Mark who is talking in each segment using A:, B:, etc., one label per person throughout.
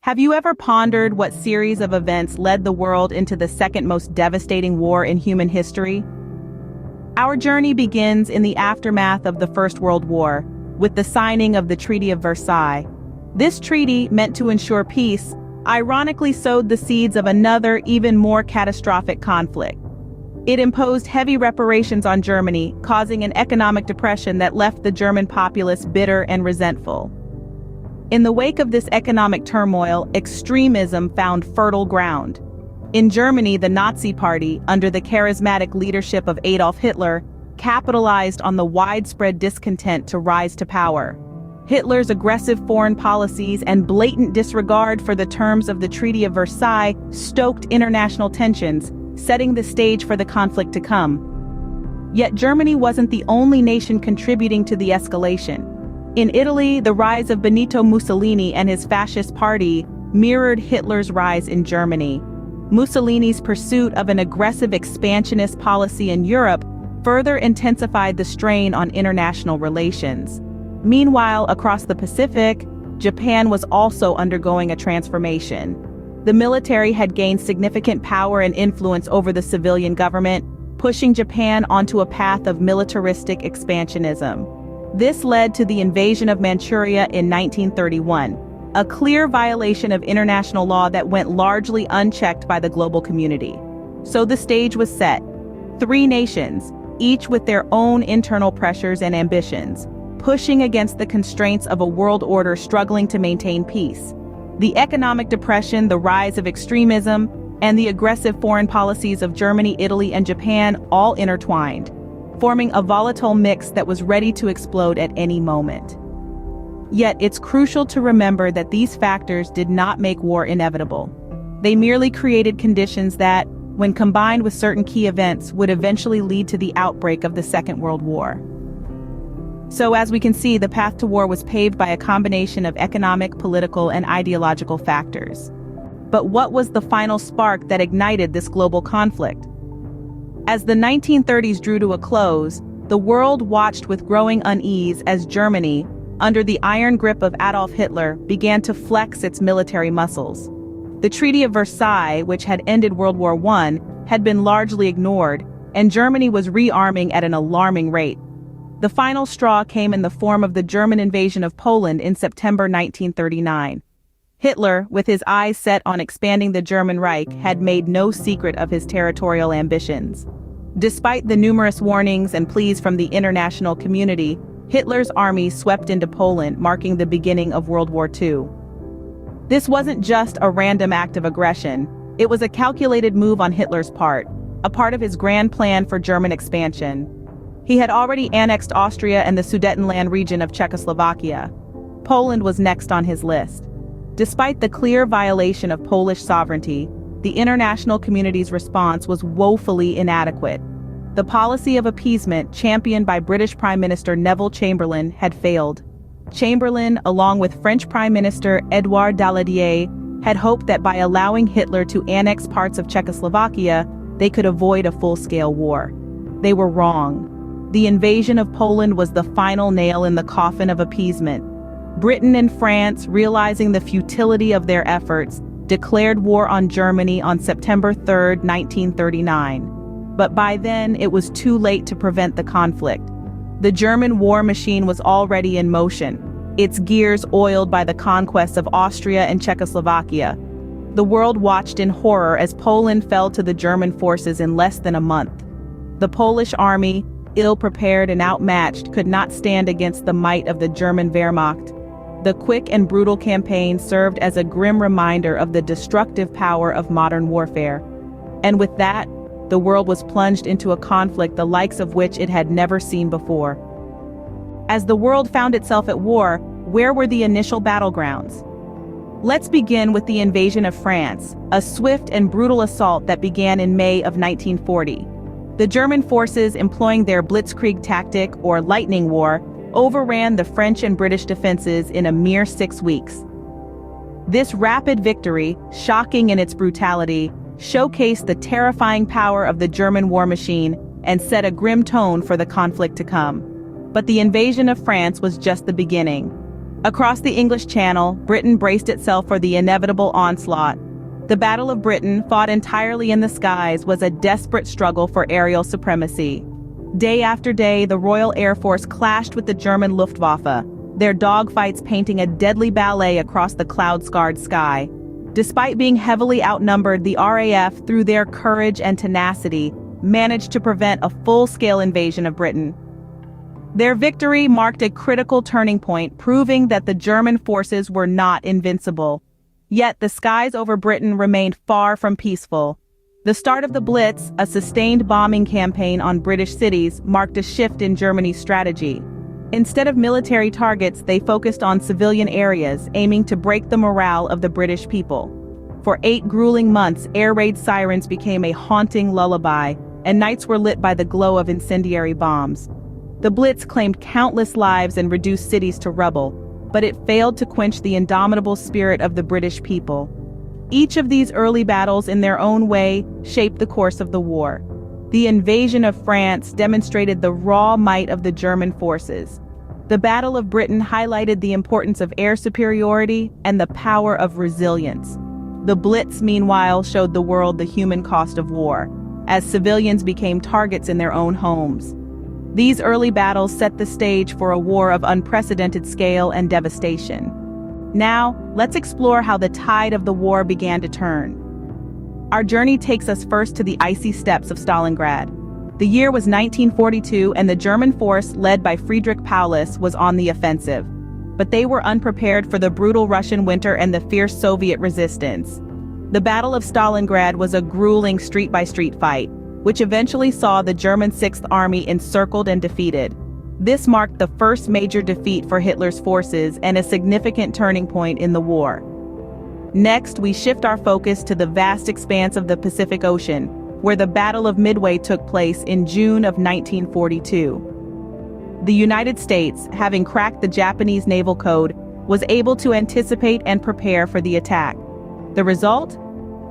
A: Have you ever pondered what series of events led the world into the second most devastating war in human history? Our journey begins in the aftermath of the First World War, with the signing of the Treaty of Versailles. This treaty, meant to ensure peace, ironically sowed the seeds of another, even more catastrophic conflict. It imposed heavy reparations on Germany, causing an economic depression that left the German populace bitter and resentful. In the wake of this economic turmoil, extremism found fertile ground. In Germany, the Nazi Party, under the charismatic leadership of Adolf Hitler, capitalized on the widespread discontent to rise to power. Hitler's aggressive foreign policies and blatant disregard for the terms of the Treaty of Versailles stoked international tensions, setting the stage for the conflict to come. Yet Germany wasn't the only nation contributing to the escalation. In Italy, the rise of Benito Mussolini and his fascist party mirrored Hitler's rise in Germany. Mussolini's pursuit of an aggressive expansionist policy in Europe further intensified the strain on international relations. Meanwhile, across the Pacific, Japan was also undergoing a transformation. The military had gained significant power and influence over the civilian government, pushing Japan onto a path of militaristic expansionism. This led to the invasion of Manchuria in 1931, a clear violation of international law that went largely unchecked by the global community. So the stage was set. Three nations, each with their own internal pressures and ambitions, pushing against the constraints of a world order struggling to maintain peace. The economic depression, the rise of extremism, and the aggressive foreign policies of Germany, Italy, and Japan all intertwined, forming a volatile mix that was ready to explode at any moment. Yet it's crucial to remember that these factors did not make war inevitable. They merely created conditions that, when combined with certain key events, would eventually lead to the outbreak of the Second World War. So as we can see, the path to war was paved by a combination of economic, political, and ideological factors. But what was the final spark that ignited this global conflict? As the 1930s drew to a close, the world watched with growing unease as Germany, under the iron grip of Adolf Hitler, began to flex its military muscles. The Treaty of Versailles, which had ended World War I, had been largely ignored, and Germany was rearming at an alarming rate. The final straw came in the form of the German invasion of Poland in September 1939. Hitler, with his eyes set on expanding the German Reich, had made no secret of his territorial ambitions. Despite the numerous warnings and pleas from the international community, Hitler's army swept into Poland, marking the beginning of World War II. This wasn't just a random act of aggression. It was a calculated move on Hitler's part, a part of his grand plan for German expansion. He had already annexed Austria and the Sudetenland region of Czechoslovakia. Poland was next on his list. Despite the clear violation of Polish sovereignty, the international community's response was woefully inadequate. The policy of appeasement championed by British Prime Minister Neville Chamberlain had failed. Chamberlain, along with French Prime Minister Édouard Daladier, had hoped that by allowing Hitler to annex parts of Czechoslovakia, they could avoid a full-scale war. They were wrong. The invasion of Poland was the final nail in the coffin of appeasement. Britain and France, realizing the futility of their efforts, declared war on Germany on September 3, 1939. But by then, it was too late to prevent the conflict. The German war machine was already in motion, its gears oiled by the conquests of Austria and Czechoslovakia. The world watched in horror as Poland fell to the German forces in less than a month. The Polish army, ill-prepared and outmatched, could not stand against the might of the German Wehrmacht. The quick and brutal campaign served as a grim reminder of the destructive power of modern warfare. And with that, the world was plunged into a conflict the likes of which it had never seen before. As the world found itself at war, where were the initial battlegrounds? Let's begin with the invasion of France, a swift and brutal assault that began in May of 1940. The German forces, employing their blitzkrieg tactic, or lightning war, overran the French and British defenses in a mere 6 weeks. This rapid victory, shocking in its brutality, showcased the terrifying power of the German war machine and set a grim tone for the conflict to come. But the invasion of France was just the beginning. Across the English Channel, Britain braced itself for the inevitable onslaught. The Battle of Britain, fought entirely in the skies, was a desperate struggle for aerial supremacy. Day after day, the Royal Air Force clashed with the German Luftwaffe, their dogfights painting a deadly ballet across the cloud-scarred sky. Despite being heavily outnumbered, the RAF, through their courage and tenacity, managed to prevent a full-scale invasion of Britain. Their victory marked a critical turning point, proving that the German forces were not invincible. Yet the skies over Britain remained far from peaceful. The start of the Blitz, a sustained bombing campaign on British cities, marked a shift in Germany's strategy. Instead of military targets, they focused on civilian areas, aiming to break the morale of the British people. For 8 grueling months, air raid sirens became a haunting lullaby, and nights were lit by the glow of incendiary bombs. The Blitz claimed countless lives and reduced cities to rubble, but it failed to quench the indomitable spirit of the British people. Each of these early battles, in their own way, shaped the course of the war. The invasion of France demonstrated the raw might of the German forces. The Battle of Britain highlighted the importance of air superiority and the power of resilience. The Blitz, meanwhile, showed the world the human cost of war, as civilians became targets in their own homes. These early battles set the stage for a war of unprecedented scale and devastation. Now, let's explore how the tide of the war began to turn. Our journey takes us first to the icy steppes of Stalingrad. The year was 1942, and the German force, led by Friedrich Paulus, was on the offensive. But they were unprepared for the brutal Russian winter and the fierce Soviet resistance. The Battle of Stalingrad was a grueling street-by-street fight, which eventually saw the German Sixth Army encircled and defeated. This marked the first major defeat for Hitler's forces and a significant turning point in the war. Next, we shift our focus to the vast expanse of the Pacific Ocean, where the Battle of Midway took place in June of 1942. The United States, having cracked the Japanese naval code, was able to anticipate and prepare for the attack. The result?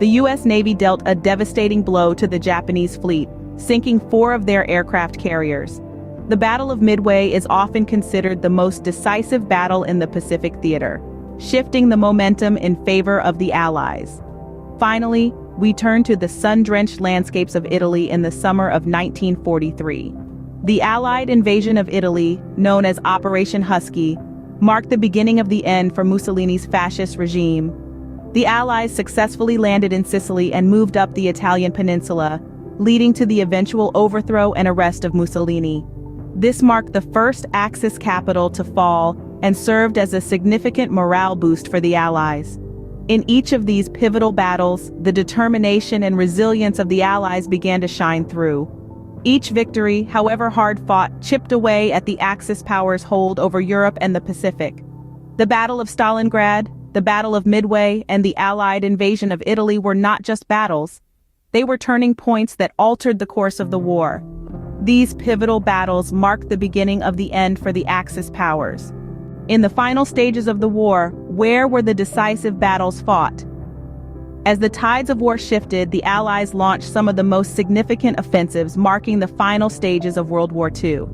A: The U.S. Navy dealt a devastating blow to the Japanese fleet, sinking 4 of their aircraft carriers. The Battle of Midway is often considered the most decisive battle in the Pacific theater, shifting the momentum in favor of the Allies. Finally, we turn to the sun-drenched landscapes of Italy in the summer of 1943. The Allied invasion of Italy, known as Operation Husky, marked the beginning of the end for Mussolini's fascist regime. The Allies successfully landed in Sicily and moved up the Italian peninsula, leading to the eventual overthrow and arrest of Mussolini. This marked the first Axis capital to fall and served as a significant morale boost for the Allies. In each of these pivotal battles, the determination and resilience of the Allies began to shine through. Each victory, however hard-fought, chipped away at the Axis powers' hold over Europe and the Pacific. The Battle of Stalingrad, the Battle of Midway, and the Allied invasion of Italy were not just battles. They were turning points that altered the course of the war. These pivotal battles marked the beginning of the end for the Axis powers. In the final stages of the war, where were the decisive battles fought? As the tides of war shifted, the Allies launched some of the most significant offensives, marking the final stages of World War II.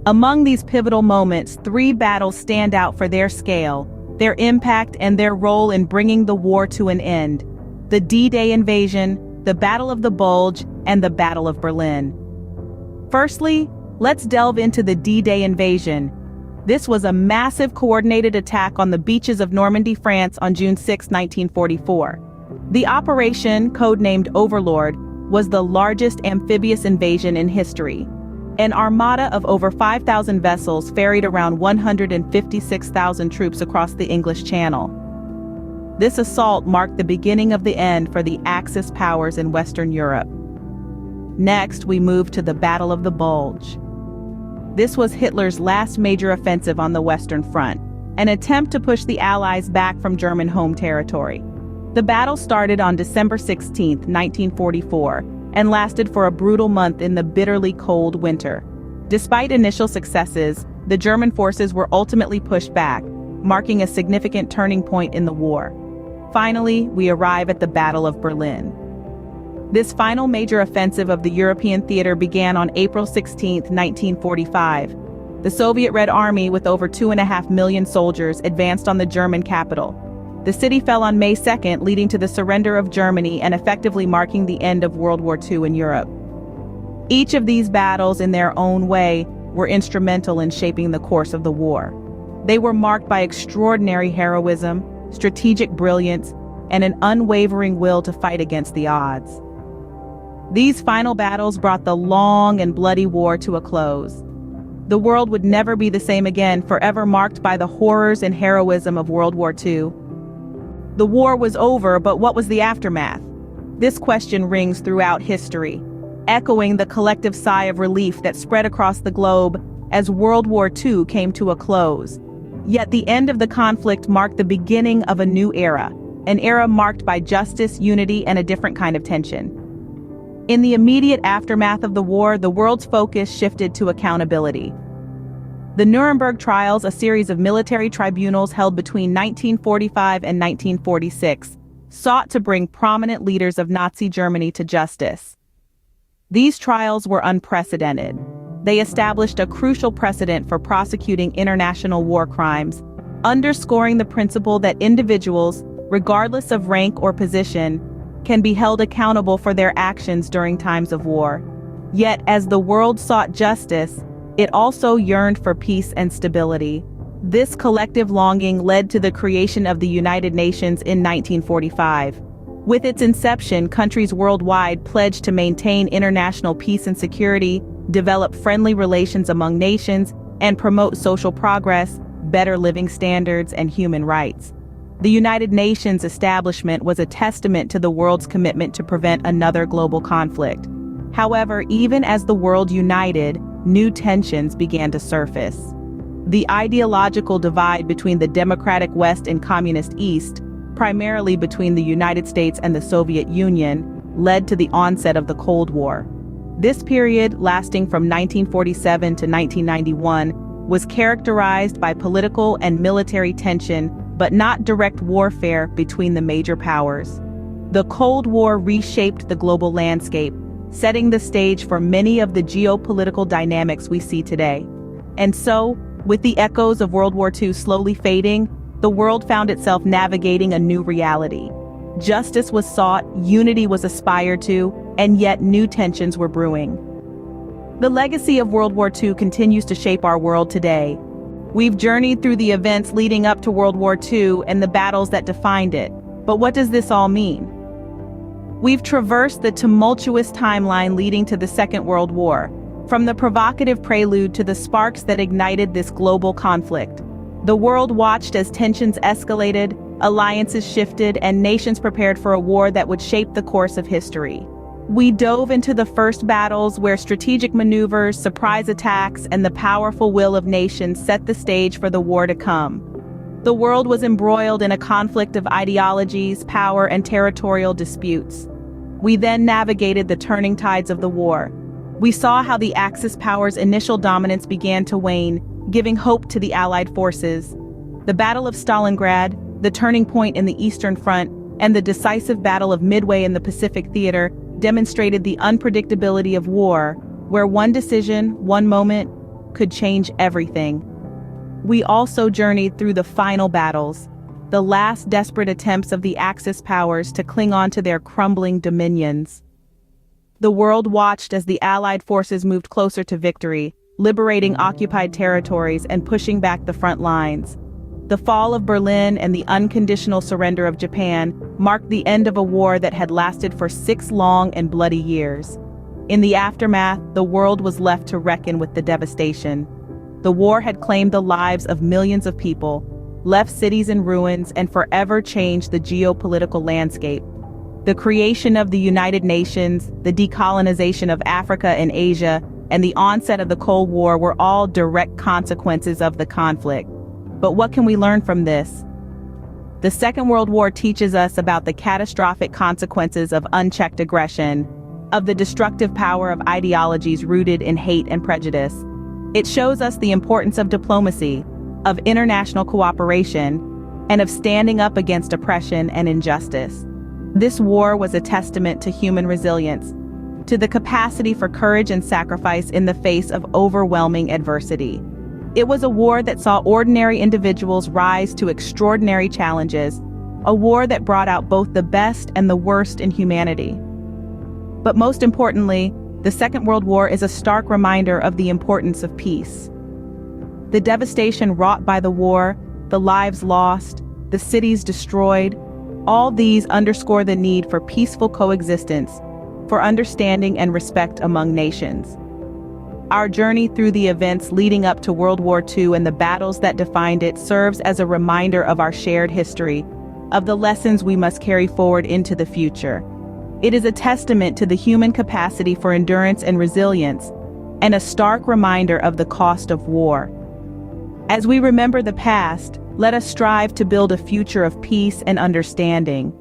A: Among these pivotal moments, 3 battles stand out for their scale, their impact, and their role in bringing the war to an end: the D-Day invasion, the Battle of the Bulge, and the Battle of Berlin. Firstly, let's delve into the D-Day invasion. This was a massive coordinated attack on the beaches of Normandy, France on June 6, 1944. The operation, codenamed Overlord, was the largest amphibious invasion in history. An armada of over 5,000 vessels ferried around 156,000 troops across the English Channel. This assault marked the beginning of the end for the Axis powers in Western Europe. Next, we move to the Battle of the Bulge. This was Hitler's last major offensive on the Western Front, an attempt to push the Allies back from German home territory. The battle started on December 16, 1944, and lasted for a brutal month in the bitterly cold winter. Despite initial successes, the German forces were ultimately pushed back, marking a significant turning point in the war. Finally, we arrive at the Battle of Berlin. This final major offensive of the European theater began on April 16, 1945. The Soviet Red Army, with over 2.5 million soldiers, advanced on the German capital. The city fell on May 2nd, leading to the surrender of Germany and effectively marking the end of World War II in Europe. Each of these battles, in their own way, were instrumental in shaping the course of the war. They were marked by extraordinary heroism, strategic brilliance, and an unwavering will to fight against the odds. These final battles brought the long and bloody war to a close. The world would never be the same again, forever marked by the horrors and heroism of World War II. The war was over, but what was the aftermath? This question rings throughout history, echoing the collective sigh of relief that spread across the globe as World War II came to a close. Yet the end of the conflict marked the beginning of a new era, an era marked by justice, unity, and a different kind of tension. In the immediate aftermath of the war, the world's focus shifted to accountability. The Nuremberg trials, a series of military tribunals held between 1945 and 1946, sought to bring prominent leaders of Nazi Germany to justice. These trials were unprecedented. They established a crucial precedent for prosecuting international war crimes, underscoring the principle that individuals, regardless of rank or position, can be held accountable for their actions during times of war. Yet, as the world sought justice, it also yearned for peace and stability. This collective longing led to the creation of the United Nations in 1945. With its inception, countries worldwide pledged to maintain international peace and security, develop friendly relations among nations, and promote social progress, better living standards, and human rights. The United Nations establishment was a testament to the world's commitment to prevent another global conflict. However, even as the world united, new tensions began to surface. The ideological divide between the democratic West and communist East, primarily between the United States and the Soviet Union, led to the onset of the Cold War. This period, lasting from 1947 to 1991, was characterized by political and military tension, but not direct warfare between the major powers. The Cold War reshaped the global landscape, setting the stage for many of the geopolitical dynamics we see today. And so, with the echoes of World War II slowly fading, the world found itself navigating a new reality. Justice was sought, unity was aspired to, and yet new tensions were brewing. The legacy of World War II continues to shape our world today. We've journeyed through the events leading up to World War II and the battles that defined it. But what does this all mean? We've traversed the tumultuous timeline leading to the Second World War, from the provocative prelude to the sparks that ignited this global conflict. The world watched as tensions escalated, alliances shifted, and nations prepared for a war that would shape the course of history. We dove into the first battles where strategic maneuvers, surprise attacks, and the powerful will of nations set the stage for the war to come. The world was embroiled in a conflict of ideologies, power, and territorial disputes. We then navigated the turning tides of the war. We saw how the Axis powers' initial dominance began to wane, giving hope to the Allied forces. The Battle of Stalingrad, the turning point in the Eastern Front, and the decisive Battle of Midway in the Pacific Theater demonstrated the unpredictability of war, where one decision, one moment, could change everything. We also journeyed through the final battles, the last desperate attempts of the Axis powers to cling on to their crumbling dominions. The world watched as the Allied forces moved closer to victory, liberating occupied territories and pushing back the front lines. The fall of Berlin and the unconditional surrender of Japan marked the end of a war that had lasted for 6 long and bloody years. In the aftermath, the world was left to reckon with the devastation. The war had claimed the lives of millions of people, left cities in ruins, and forever changed the geopolitical landscape. The creation of the United Nations, the decolonization of Africa and Asia, and the onset of the Cold War were all direct consequences of the conflict. But what can we learn from this? The Second World War teaches us about the catastrophic consequences of unchecked aggression, of the destructive power of ideologies rooted in hate and prejudice. It shows us the importance of diplomacy, of international cooperation, and of standing up against oppression and injustice. This war was a testament to human resilience, to the capacity for courage and sacrifice in the face of overwhelming adversity. It was a war that saw ordinary individuals rise to extraordinary challenges, a war that brought out both the best and the worst in humanity. But most importantly, the Second World War is a stark reminder of the importance of peace. The devastation wrought by the war, the lives lost, the cities destroyed, all these underscore the need for peaceful coexistence, for understanding and respect among nations. Our journey through the events leading up to World War II and the battles that defined it serves as a reminder of our shared history, of the lessons we must carry forward into the future. It is a testament to the human capacity for endurance and resilience, and a stark reminder of the cost of war. As we remember the past, let us strive to build a future of peace and understanding,